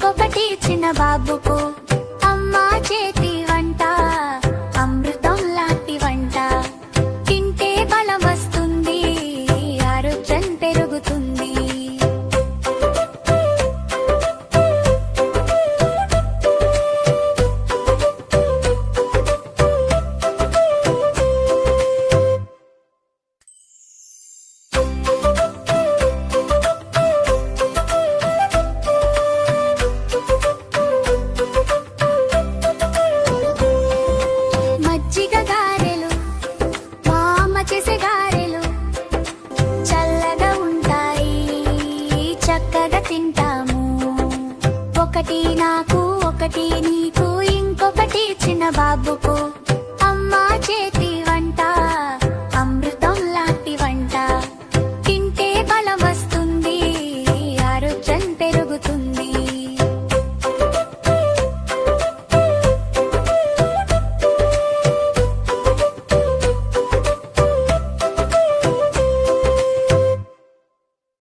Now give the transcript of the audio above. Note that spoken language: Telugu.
ఇంకొకటి చిన్న బాబుకు. అమ్మా చేతి వంట అమృతం లాంటి వంట, తింటే బలం వస్తుంది, ఆరోగ్యం పెరుగుతుంది. తింటాము, ఒకటి నాకు ఒకటి నీకు ఇంకొకటి చిన్న బాబుకు.